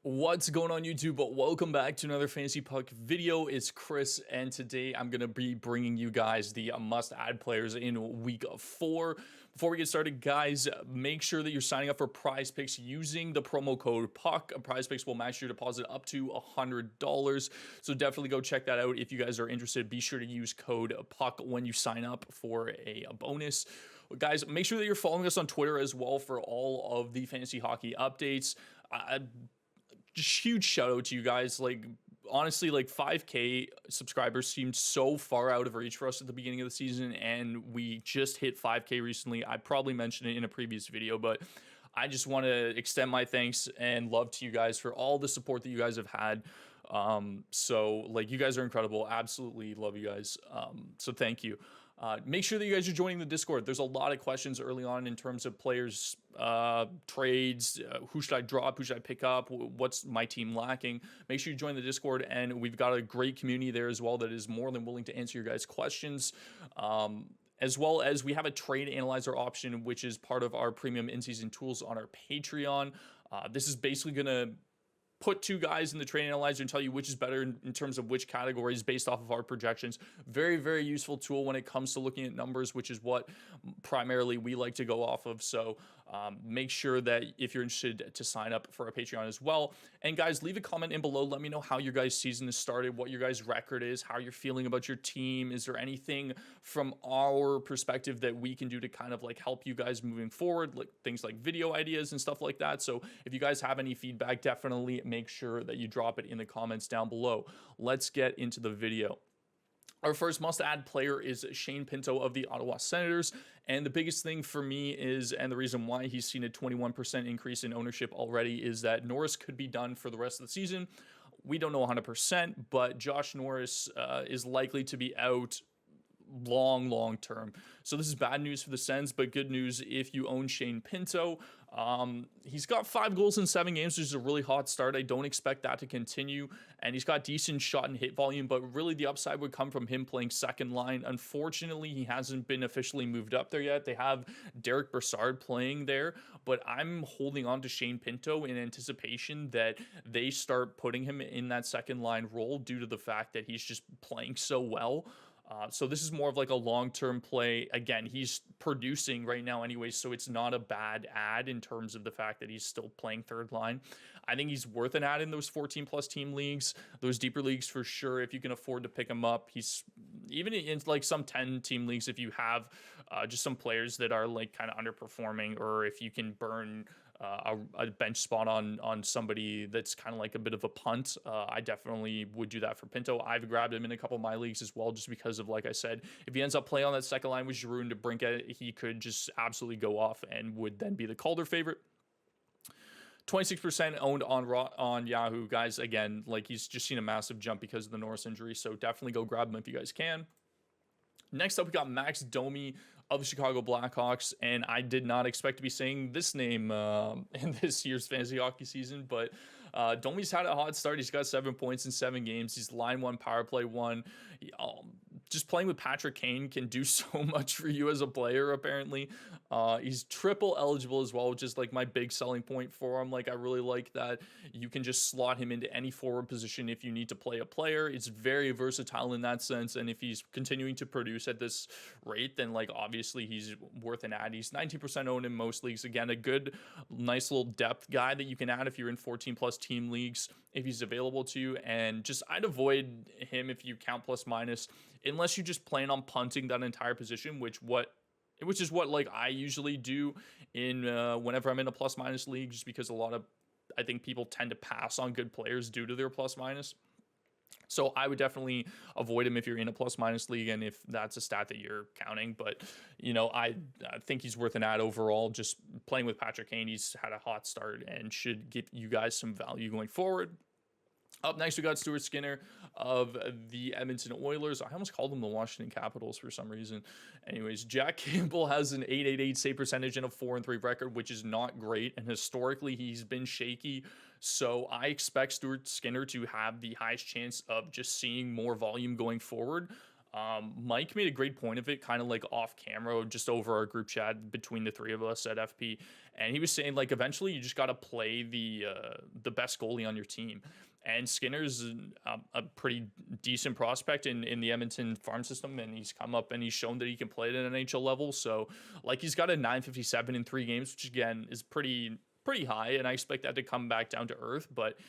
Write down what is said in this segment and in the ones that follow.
What's going on YouTube? Welcome back to another Fantasy Puck video. It's Chris, and today I'm going to be bringing you guys the must-add players in week 4. Before we get started, guys, make sure that you're signing up for Prize Picks using the promo code PUCK. Prize Picks will match your deposit up to $100, so definitely go check that out. If you guys are interested, be sure to use code PUCK when you sign up for a bonus. Guys, make sure that you're following us on Twitter as well for all of the fantasy hockey updates. Just huge shout out to you guys. Like, honestly, like 5K subscribers seemed so far out of reach for us at the beginning of the season, and we just hit 5K recently. I probably mentioned it in a previous video, but I just want to extend my thanks and love to you guys for all the support that you guys have had. So like, you guys are incredible. Absolutely love you guys. So thank you. Make sure that you guys are joining the Discord. There's a lot of questions early on in terms of players, trades, who should I drop, who should I pick up, what's my team lacking. Make sure you join the Discord, and we've got a great community there as well that is more than willing to answer your guys' questions. As well as we have a trade analyzer option, which is part of our premium in-season tools on our Patreon. This is basically going to put two guys in the trade analyzer and tell you which is better in terms of which categories based off of our projections. Very, very useful tool when it comes to looking at numbers, which is what primarily we like to go off of. So make sure that if you're interested to sign up for our Patreon as well. And guys, leave a comment in below. Let me know how your guys' season has started, what your guys' record is, how you're feeling about your team. Is there anything from our perspective that we can do to kind of like help you guys moving forward, like things like video ideas and stuff like that? So if you guys have any feedback, definitely make sure that you drop it in the comments down below. Let's get into the video. Our first must-add player is Shayne Pinto of the Ottawa Senators, and the biggest thing for me is, and the reason why he's seen a 21% increase in ownership already, is that Norris could be done for the rest of the season. We don't know 100%, but Josh Norris is likely to be out long term. So this is bad news for the Sens, but good news if you own Shayne Pinto. He's got 5 goals in 7 games, which is a really hot start. I don't expect that to continue, and he's got decent shot and hit volume, but really the upside would come from him playing second line. Unfortunately, he hasn't been officially moved up there yet. They have Derek Brassard playing there, but I'm holding on to Shayne Pinto in anticipation that they start putting him in that second line role due to the fact that he's just playing so well. So this is more of like a long-term play. Again, he's producing right now anyways, so it's not a bad ad in terms of the fact that he's still playing third line. I think he's worth an ad in those 14+ team leagues, those deeper leagues for sure, if you can afford to pick him up. He's even in like some 10-team leagues if you have just some players that are like kind of underperforming, or if you can burn a bench spot on somebody that's kind of like a bit of a punt. I definitely would do that for Pinto. I've grabbed him in a couple of my leagues as well, just because of, like I said, if he ends up playing on that second line with Giroux and DeBrincat, he could just absolutely go off and would then be the Calder favorite. 26% owned on Yahoo. Guys, again, like, he's just seen a massive jump because of the Norris injury, so definitely go grab him if you guys can. Next up, we got Max Domi of the Chicago Blackhawks, and I did not expect to be saying this name in this year's fantasy hockey season, but Domi's had a hot start. He's got 7 points in 7 games. He's line 1, power play 1. Just playing with Patrick Kane can do so much for you as a player, apparently. He's triple eligible as well, which is like my big selling point for him. Like, I really like that you can just slot him into any forward position if you need to play a player. It's very versatile in that sense, and if he's continuing to produce at this rate, then like obviously he's worth an add. He's 19% owned in most leagues. Again, a good, nice little depth guy that you can add if you're in 14+ team leagues, if he's available to you. And just, I'd avoid him if you count plus minus, unless you just plan on punting that entire position, which is what like I usually do in whenever I'm in a plus minus league, just because I think people tend to pass on good players due to their plus minus. So I would definitely avoid him if you're in a plus minus league and if that's a stat that you're counting. But, you know, I think he's worth an ad overall. Just playing with Patrick Kane, he's had a hot start and should give you guys some value going forward. Up next, we got Stuart Skinner of the Edmonton Oilers. I almost called them the Washington Capitals for some reason. Anyways, Jack Campbell has an .888 save percentage and a 4-3 record, which is not great. And historically, he's been shaky. So I expect Stuart Skinner to have the highest chance of just seeing more volume going forward. Mike made a great point of it, kind of like off camera, just over our group chat between the three of us at FP, and he was saying like eventually you just got to play the best goalie on your team. And Skinner's a pretty decent prospect in the Edmonton farm system, and he's come up and he's shown that he can play at an NHL level. So like he's got a 957 in 3 games, which again is pretty high, and I expect that to come back down to earth. But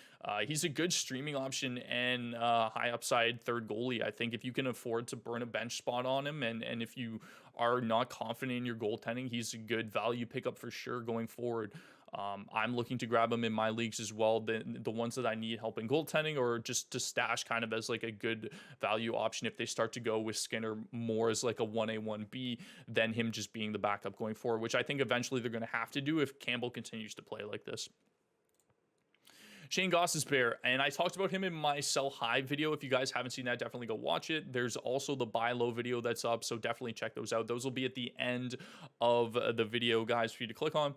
he's a good streaming option and high upside third goalie. I think if you can afford to burn a bench spot on him, and if you are not confident in your goaltending, he's a good value pickup for sure going forward. I'm looking to grab him in my leagues as well, the ones that I need help in goaltending, or just to stash kind of as like a good value option if they start to go with Skinner more as like a 1A, 1B than him just being the backup going forward, which I think eventually they're going to have to do if Campbell continues to play like this. Shayne Gostisbehere, and I talked about him in my sell high video. If you guys haven't seen that, definitely go watch it. There's also the buy low video that's up, so definitely check those out. Those will be at the end of the video, guys, for you to click on.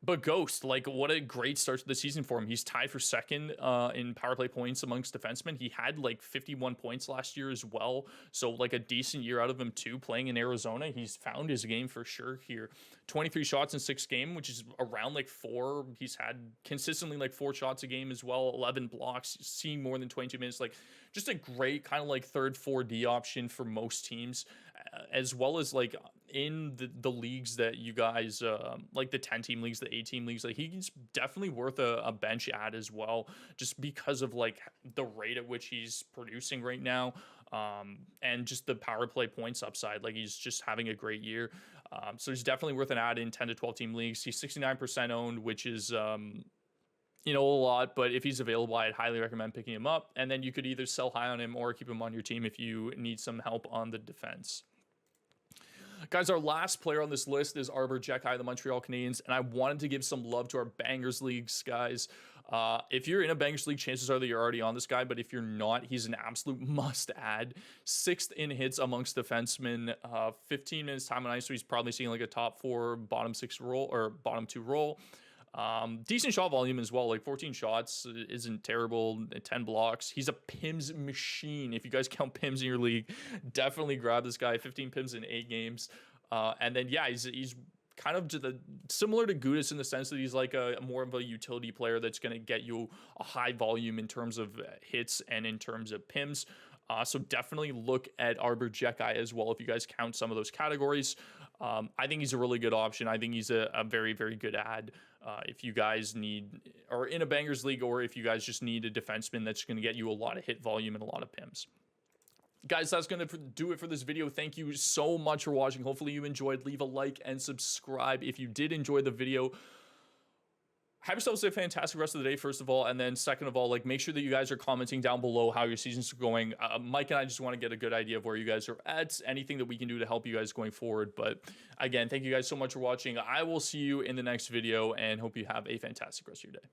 But Ghost, like, what a great start to the season for him. He's tied for second in power play points amongst defensemen. He had like 51 points last year as well. So like a decent year out of him too, playing in Arizona. He's found his game for sure here. 23 shots in 6 games, which is around like 4. He's had consistently like 4 shots a game as well. 11 blocks, seeing more than 22 minutes. Like just a great kind of like third 4D option for most teams, as well as like in the leagues that you guys like the 10-team leagues, the 8-team leagues. Like he's definitely worth a bench ad as well, just because of like the rate at which he's producing right now, and just the power play points upside. Like he's just having a great year, so he's definitely worth an ad in 10 to 12-team leagues. He's 69% owned, which is you know, a lot, but if he's available, I'd highly recommend picking him up. And then you could either sell high on him or keep him on your team if you need some help on the defense. Guys, our last player on this list is Arber Xhekaj of the Montreal Canadiens, and I wanted to give some love to our Bangers Leagues, guys. If you're in a Bangers League, chances are that you're already on this guy, but if you're not, he's an absolute must-add. 6th in hits amongst defensemen, 15 minutes time on ice, so he's probably seeing like a top 4, bottom 6 role, or bottom 2 role. Decent shot volume as well, like 14 shots isn't terrible, 10 blocks. He's a PIMS machine. If you guys count PIMS in your league, definitely grab this guy. 15 PIMS in 8 games. And then, yeah, he's kind of similar to Gudis in the sense that he's like a more of a utility player that's going to get you a high volume in terms of hits and in terms of PIMS. So definitely look at Arber Xhekaj as well if you guys count some of those categories. I think he's a really good option. I think he's a very, very good ad if you guys need, or in a Bangers League, or if you guys just need a defenseman that's going to get you a lot of hit volume and a lot of PIMS. Guys, that's going to do it for this video. Thank you so much for watching. Hopefully you enjoyed. Leave a like and subscribe if you did enjoy the video. Have yourselves a fantastic rest of the day, first of all, and then second of all, like, make sure that you guys are commenting down below how your seasons are going. Mike and I just want to get a good idea of where you guys are at, anything that we can do to help you guys going forward. But again, thank you guys so much for watching. I will see you in the next video and hope you have a fantastic rest of your day.